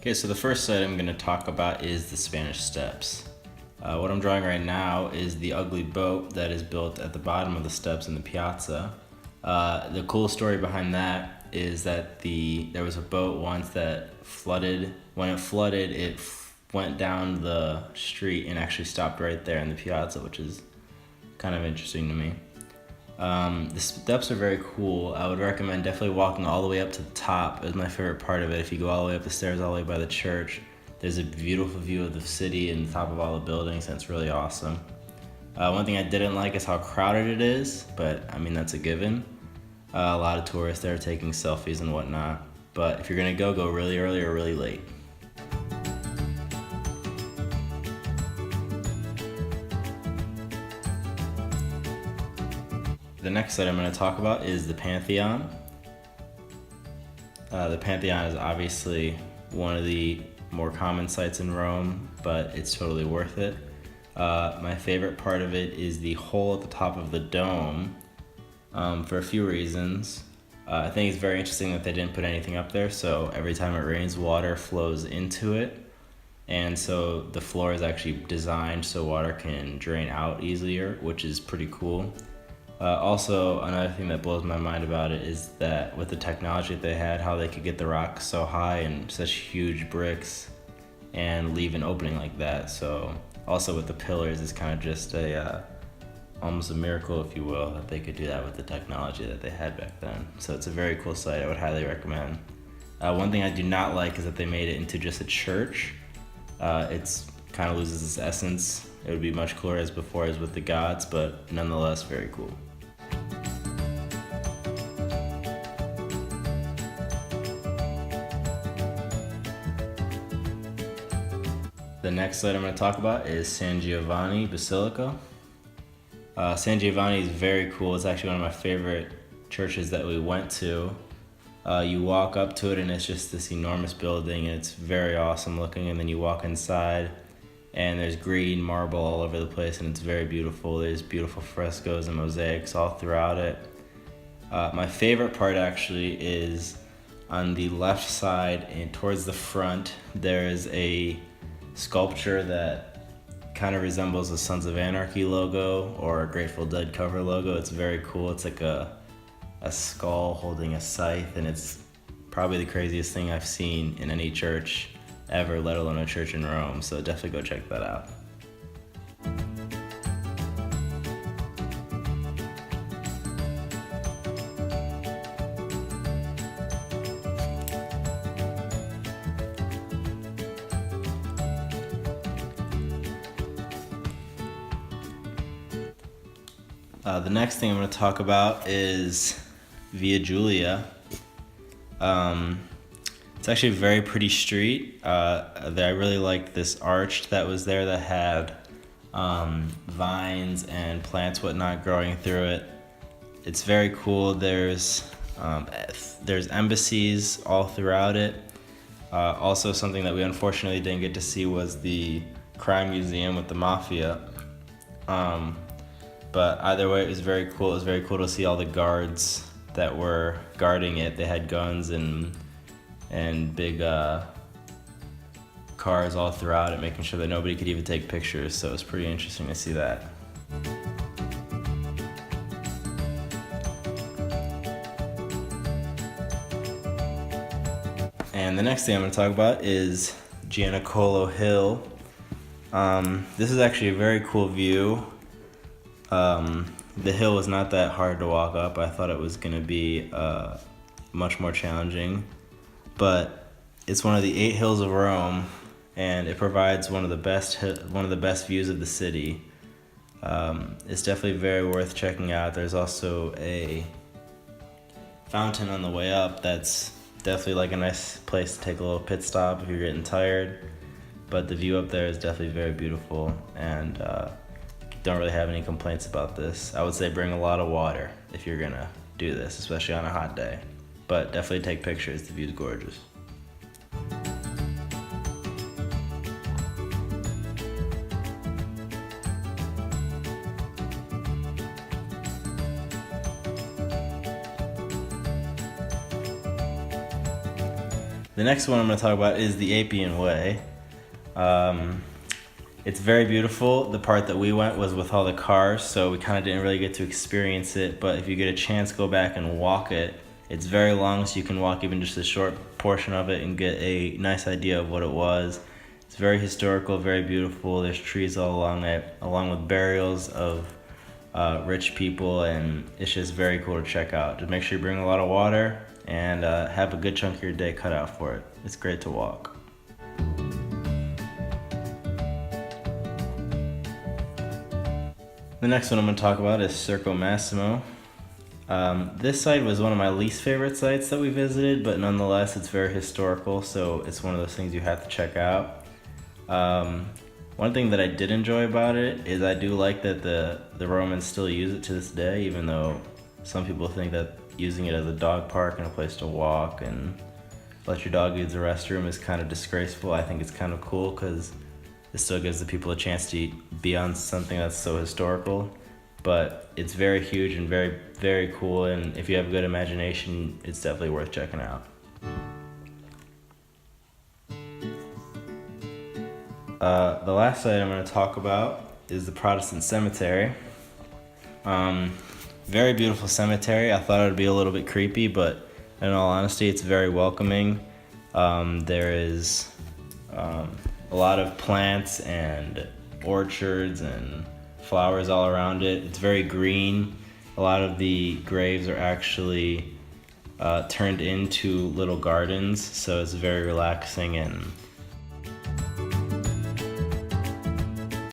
Okay, so the first site I'm going to talk about is the Spanish Steps. What I'm drawing right now is the ugly boat that is built at the bottom of the steps in the piazza. The cool story behind that is that there was a boat once that flooded. When it flooded, went down the street and actually stopped right there in the piazza, which is kind of interesting to me. The steps are very cool. I would recommend definitely walking all the way up to the top. Is my favorite part of it. If you go all the way up the stairs, all the way by the church, there's a beautiful view of the city and the top of all the buildings, and it's really awesome. One thing I didn't like is how crowded it is, but I mean, that's a given. A lot of tourists there taking selfies and whatnot. But if you're gonna go really early or really late. The next site I'm going to talk about is the Pantheon. The Pantheon is obviously one of the more common sites in Rome, but it's totally worth it. My favorite part of it is the hole at the top of the dome, for a few reasons. I think it's very interesting that they didn't put anything up there, so every time it rains, water flows into it. And so the floor is actually designed so water can drain out easier, which is pretty cool. Also, another thing that blows my mind about it is that with the technology that they had, how they could get the rocks so high and such huge bricks and leave an opening like that. So also with the pillars, it's kind of just almost a miracle, if you will, that they could do that with the technology that they had back then. So it's a very cool site. I would highly recommend. One thing I do not like is that they made it into just a church. It's kind of loses its essence. It would be much cooler as before as with the gods, but nonetheless very cool. The next site I'm going to talk about is San Giovanni Basilica. San Giovanni is very cool. It's actually one of my favorite churches that we went to. You walk up to it and it's just this enormous building and it's very awesome looking, and then you walk inside and there's green marble all over the place and it's very beautiful. There's beautiful frescoes and mosaics all throughout it. My favorite part actually is on the left side and towards the front there is a sculpture that kind of resembles a Sons of Anarchy logo or a Grateful Dead cover logo. It's very cool. It's like a skull holding a scythe, and it's probably the craziest thing I've seen in any church ever, let alone a church in Rome. So definitely go check that out. The next thing I'm going to talk about is Via Giulia. It's actually a very pretty street. I really liked this arch that was there that had vines and plants, whatnot, growing through it. It's very cool. There's embassies all throughout it. Also, something that we unfortunately didn't get to see was the crime museum with the mafia. But either way, it was very cool. It was very cool to see all the guards that were guarding it. They had guns and big cars all throughout it, making sure that nobody could even take pictures. So it was pretty interesting to see that. And the next thing I'm going to talk about is Gianicolo Hill. This is actually a very cool view. The hill was not that hard to walk up. I thought it was going to be much more challenging, but it's one of the 8 hills of Rome, and it provides one of the best views of the city. It's definitely very worth checking out. There's also a fountain on the way up that's definitely like a nice place to take a little pit stop if you're getting tired, but the view up there is definitely very beautiful, and don't really have any complaints about this. I would say bring a lot of water if you're gonna do this, especially on a hot day, but definitely take pictures. The view's gorgeous. The next one I'm going to talk about is the Appian Way. It's very beautiful. The part that we went was with all the cars, so we kind of didn't really get to experience it, but if you get a chance, go back and walk it. It's very long, so you can walk even just a short portion of it and get a nice idea of what it was. It's very historical, very beautiful. There's trees all along it, along with burials of rich people, and it's just very cool to check out. Just make sure you bring a lot of water and have a good chunk of your day cut out for it. It's great to walk. The next one I'm going to talk about is Circo Massimo. This site was one of my least favorite sites that we visited, but nonetheless it's very historical, so it's one of those things you have to check out. One thing that I did enjoy about it is I do like that the Romans still use it to this day, even though some people think that using it as a dog park and a place to walk and let your dog use the restroom is kind of disgraceful. I think it's kind of cool because it still gives the people a chance to be on something that's so historical. But it's very huge and very, very cool, and if you have a good imagination, it's definitely worth checking out. The last site I'm going to talk about is the Protestant Cemetery. Very beautiful cemetery. I thought it would be a little bit creepy, but in all honesty, it's very welcoming. There is a lot of plants and orchards and flowers all around it. It's very green. A lot of the graves are actually turned into little gardens, so it's very relaxing, and